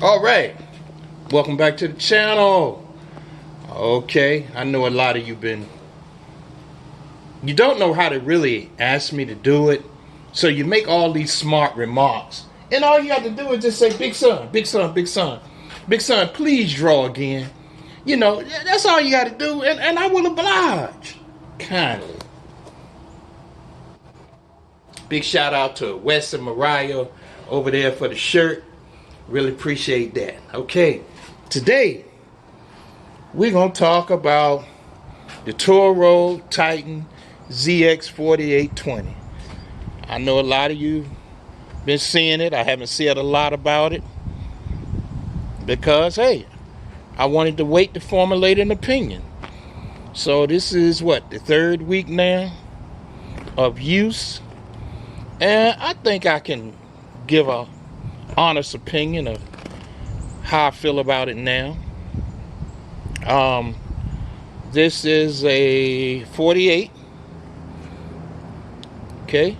All right, welcome back to the channel. Okay, I know a lot of you don't know how to really ask me to do it, so you make all these smart remarks, and all you have to do is just say, big son, big son, big son, big son, please draw again. You know, that's all you got to do, and I will oblige kindly. Big shout out to Wes and Mariah over there for the shirt. Really appreciate that. Okay, today we're going to talk about the Toro Titan ZX4820. I know a lot of you been seeing it. I haven't said a lot about it because, hey, I wanted to wait to formulate an opinion. So this is what, the third week now of use, and I think I can give a honest opinion of how I feel about it now. This is a 48. Okay,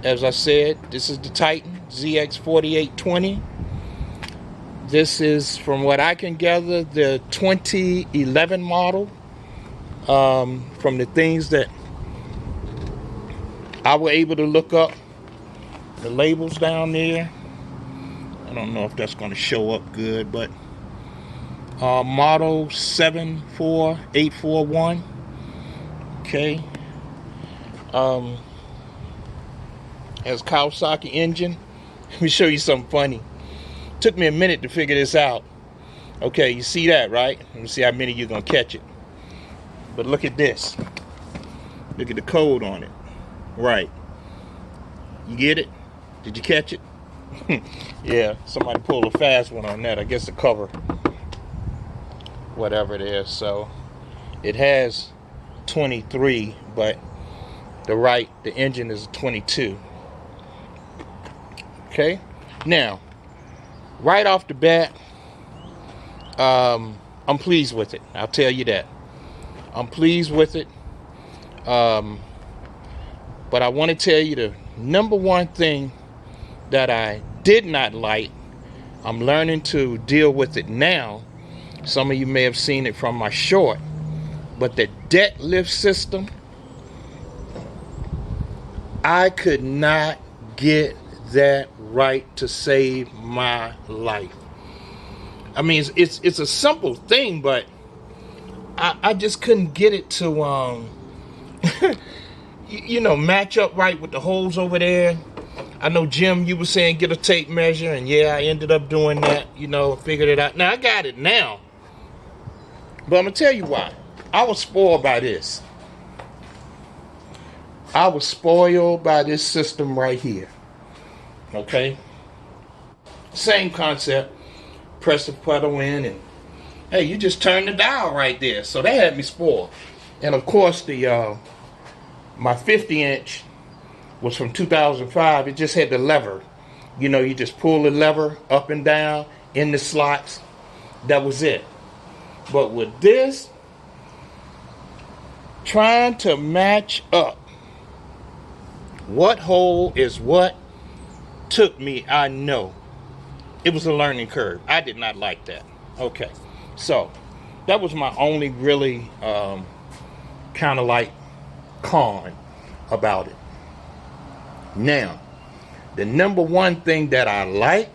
as I said, this is the Titan ZX4820. This is, from what I can gather, the 2011 model. From the things that I was able to look up, the labels down there, I don't know if that's going to show up good, but model 74841. Okay. Has Kawasaki engine. Let me show you something funny. Took me a minute to figure this out. Okay, you see that, right? Let me see how many you're going to catch it. But look at this. Look at the code on it. Right. You get it? Did you catch it? Yeah, somebody pulled a fast one on that. I guess the cover, whatever it is. So it has 23, but the engine is 22. Okay. Now, right off the bat, I'm pleased with it. I'll tell you that. I'm pleased with it. But I want to tell you the number one thing that I did not like. I'm learning to deal with it now. Some of you may have seen it from my short, but the deadlift system, I could not get that right to save my life. I mean, it's a simple thing, but I just couldn't get it to match up right with the holes over there. I know, Jim, you were saying get a tape measure, and yeah, I ended up doing that, figured it out. Now I got it now, but I'm gonna tell you why. I was spoiled by this. I was spoiled by this system right here. Okay, same concept. Press the pedal in, and hey, you just turn the dial right there. So that had me spoiled. And of course, the my 50-inch was from 2005. It just had the lever. You just pull the lever up and down in the slots. That was it. But with this, trying to match up what hole is what took me, I know. It was a learning curve. I did not like that. Okay. So, that was my only really kind of like con about it. Now, the number one thing that I like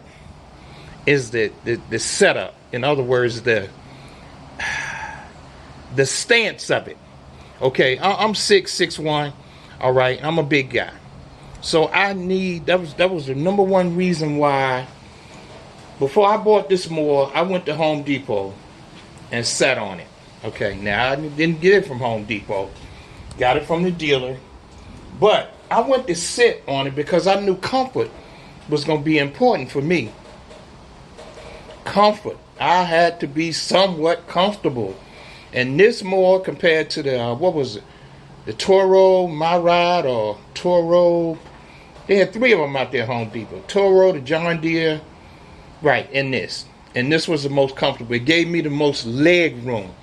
is the setup. In other words, the stance of it. Okay, I'm 6'1". All right, I'm a big guy. So that was the number one reason why, before I bought this more, I went to Home Depot and sat on it. Okay, now I didn't get it from Home Depot. Got it from the dealer. But I went to sit on it because I knew comfort was going to be important for me. Comfort. I had to be somewhat comfortable. And this more compared to the, what was it? The Toro, My Ride, or Toro. They had three of them out there at Home Depot. Toro, the John Deere, right, and this. And this was the most comfortable. It gave me the most leg room,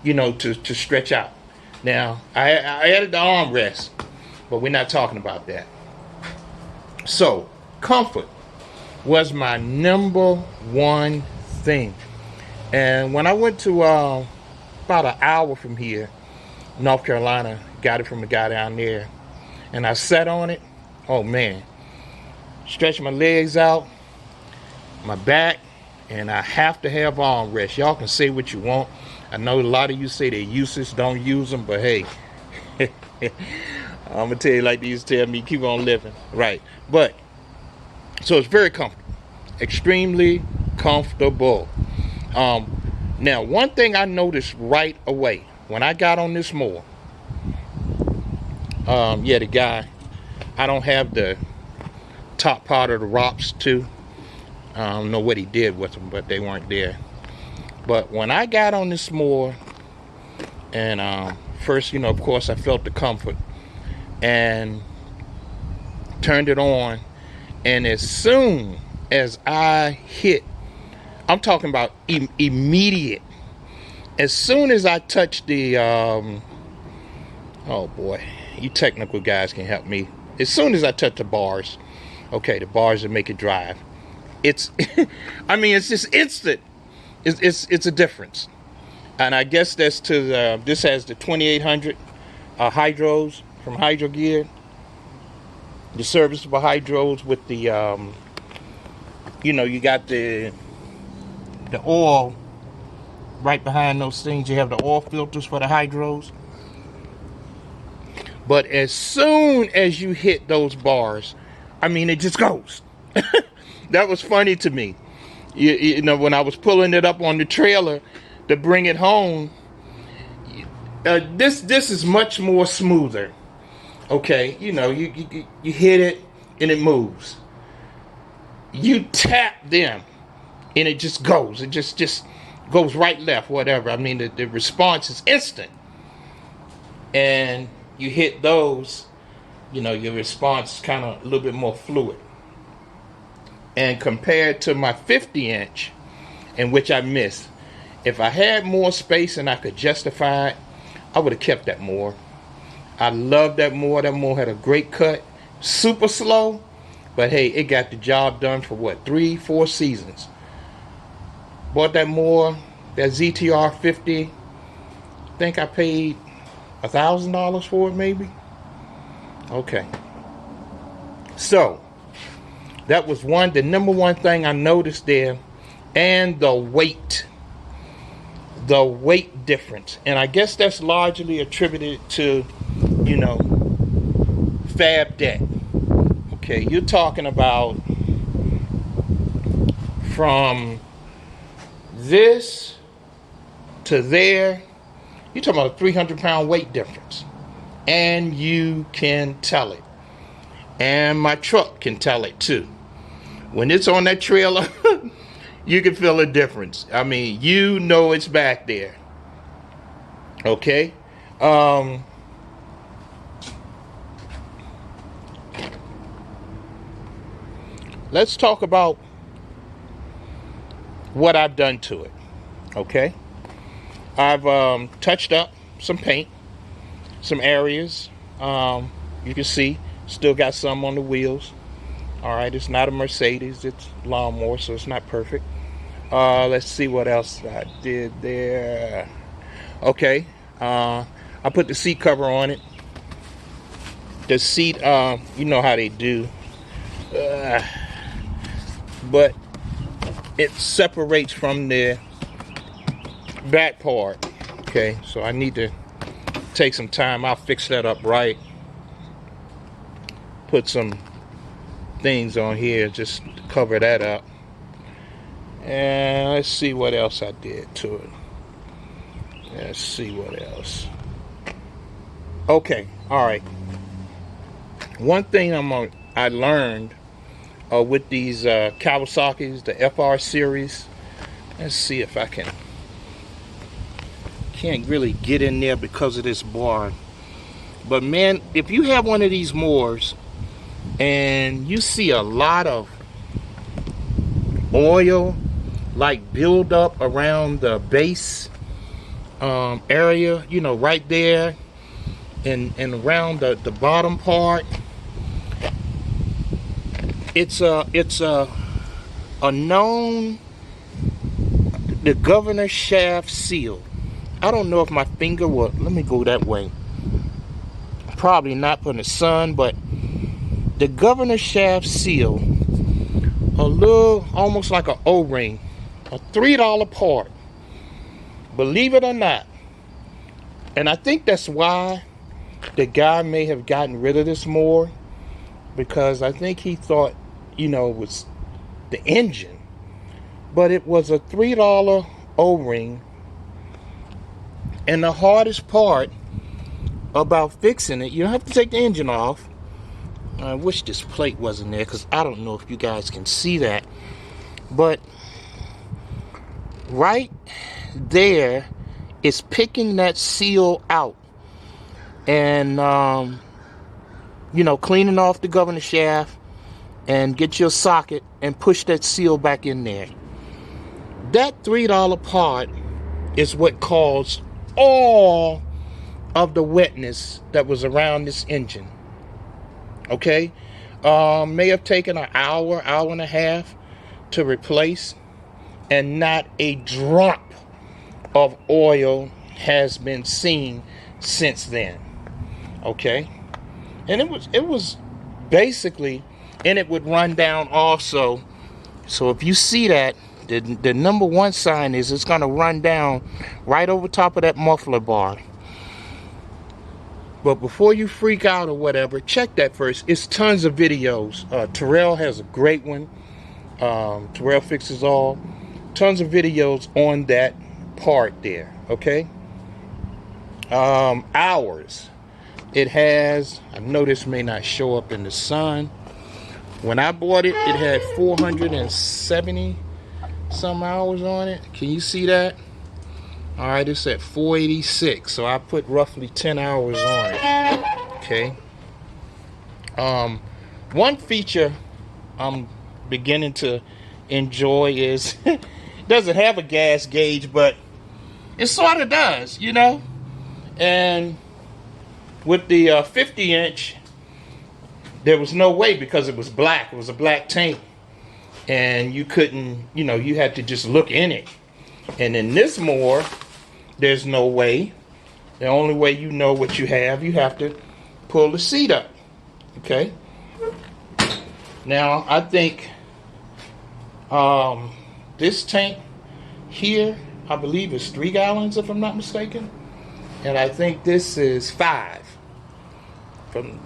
to stretch out. Now, I added the armrest, but we're not talking about that. So, comfort was my number one thing. And when I went to about an hour from here, North Carolina, got it from a guy down there, and I sat on it. Oh man, stretch my legs out, my back, and I have to have armrests. Y'all can say what you want. I know a lot of you say they're useless, don't use them, but hey, I'm gonna tell you like they used to tell me, keep on living, right? But so it's very comfortable, extremely comfortable. Now, one thing I noticed right away when I got on this mower, yeah, the guy, I don't have the top part of the rocks too. I don't know what he did with them, but they weren't there. But when I got on this mower, and first, you know, of course, I felt the comfort and turned it on, and as soon as I hit, I'm talking about immediate. As soon as I touched the, oh boy, you technical guys can help me. As soon as I touched the bars, okay, the bars that make it drive, it's, I mean, it's just instant. It's a difference. And I guess that's to the, this has the 2800 hydros from Hydro Gear. The serviceable hydros with the, you know, you got the oil right behind those things. You have the oil filters for the hydros. But as soon as you hit those bars, I mean, it just goes. That was funny to me. You know, when I was pulling it up on the trailer to bring it home, this is much more smoother. Okay, you know, you hit it and it moves. You tap them and it just goes. It just goes right, left, whatever. I mean, the response is instant. And you hit those, you know, your response is kind of a little bit more fluid. And compared to my 50-inch, in which I missed, if I had more space and I could justify it, I would have kept that more. I love that mower. That mower had a great cut, super slow, but hey, it got the job done for what, 3-4 seasons. Bought that mower, that ZTR 50. I think I paid $1,000 for it, maybe. Okay. So that was the number one thing I noticed there, and the weight difference. And I guess that's largely attributed to, you know, fab deck. Okay, you're talking about from this to there, you're talking about a 300-pound weight difference. And you can tell it. And my truck can tell it too. When it's on that trailer, you can feel a difference. I mean, you know it's back there. Okay? Let's talk about what I've done to it. Okay? I've touched up some paint, some areas. You can see, still got some on the wheels. All right, it's not a Mercedes, it's lawnmower, so it's not perfect. Let's see what else I did there. Okay, I put the seat cover on it. The seat, you know how they do, but it separates from the back part. Okay, so I need to take some time. I'll fix that up right. Put some things on here just to cover that up. And let's see what else I did to it. Let's see what else. Okay, all right. One thing I learned with these Kawasaki's, the FR series. Let's see if I can't really get in there because of this bar. But man, if you have one of these mowers and you see a lot of oil like build up around the base area, you know, right there and around the bottom part, it's a known the governor shaft seal. I don't know if my finger will, let me go that way. Probably not from the sun, but the governor shaft seal, a little, almost like an O-ring, a $3 part. Believe it or not. And I think that's why the guy may have gotten rid of this more, because I think he thought, you know, it was the engine. But it was a $3 O-ring. And the hardest part about fixing it, you don't have to take the engine off. I wish this plate wasn't there, because I don't know if you guys can see that. But right there is picking that seal out. And, you know, cleaning off the governor shaft and get your socket and push that seal back in there. That $3 part is what caused all of the wetness that was around this engine. Okay? May have taken an hour, hour and a half to replace, and not a drop of oil has been seen since then. Okay? And it was basically, and it would run down also. So if you see that, the number one sign is it's going to run down right over top of that muffler bar. But before you freak out or whatever, check that first. It's tons of videos. Toro has a great one. Toro Fixes All. Tons of videos on that part there. Okay? Hours. It has, I know this may not show up in the sun. When I bought it, it had 470 some hours on it. Can you see that? All right, it's at 486, so I put roughly 10 hours on it. Okay. One feature I'm beginning to enjoy is it doesn't have a gas gauge, but it sort of does, you know. And with the 50-inch, there was no way, because it was black. It was a black tank. And you couldn't, you know, you had to just look in it. And in this more, there's no way. The only way you know what you have to pull the seat up. Okay? Now, I think this tank here, I believe, is 3 gallons, if I'm not mistaken. And I think this is 5.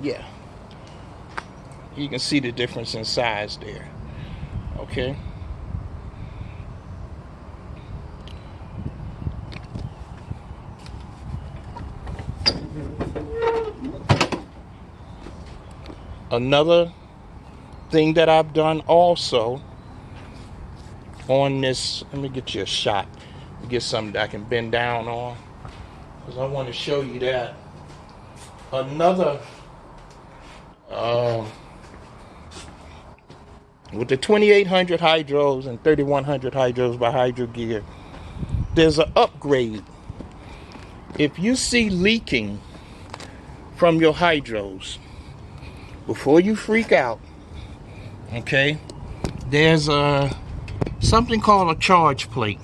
Yeah. You can see the difference in size there. Okay. Another thing that I've done also on this, let me get you a shot, get something that I can bend down on, because I want to show you that. Another, with the 2800 hydros and 3100 hydros by Hydro Gear, there's an upgrade. If you see leaking from your hydros, before you freak out, okay, there's something called a charge plate.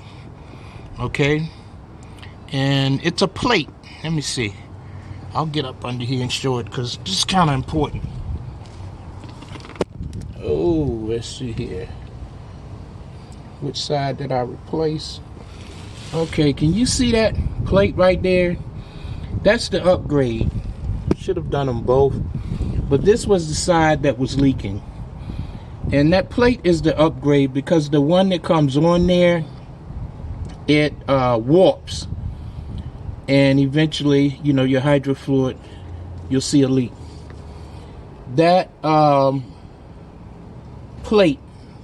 Okay, and it's a plate. Let me see. I'll get up under here and show it, because this is kind of important. Oh, let's see here. Which side did I replace? Okay, can you see that plate right there? That's the upgrade. Should have done them both. But this was the side that was leaking. And that plate is the upgrade, because the one that comes on there, it warps. And eventually, you know, your hydro fluid, you'll see a leak. That plate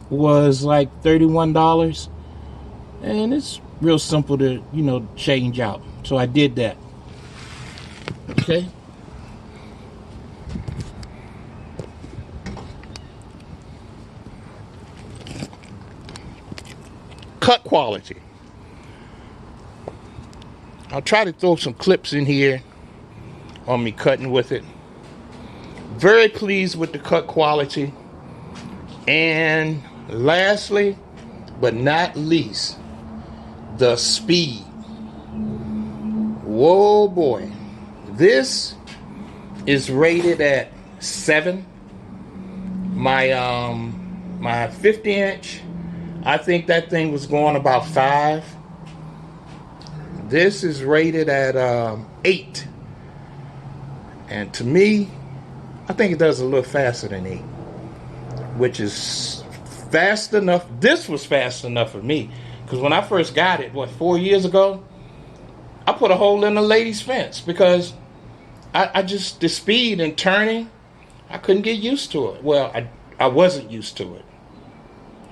was like $31. And it's real simple to, you know, change out. So I did that. Okay. Cut quality. I'll try to throw some clips in here on me cutting with it. Very pleased with the cut quality. And lastly, but not least, the speed. Whoa boy. This is rated at 7. My 50 inch, I think that thing was going about 5. This is rated at 8. And to me, I think it does a little faster than 8, which is fast enough. This was fast enough for me, because when I first got it, 4 years ago, I put a hole in the lady's fence because I just, the speed and turning, I couldn't get used to it. Well, I wasn't used to it.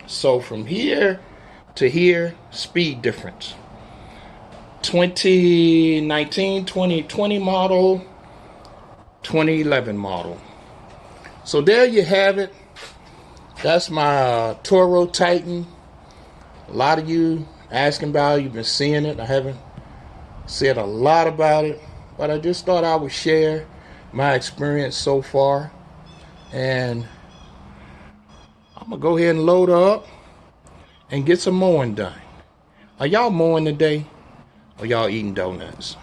So from here to here, speed difference. 2019, 2020 model, 2011 model. So there you have it. That's my Toro Titan. A lot of you asking about it. You've been seeing it. I haven't said a lot about it, but I just thought I would share my experience so far. And I'm going to go ahead and load her up and get some mowing done. Are y'all mowing today, or y'all eating donuts?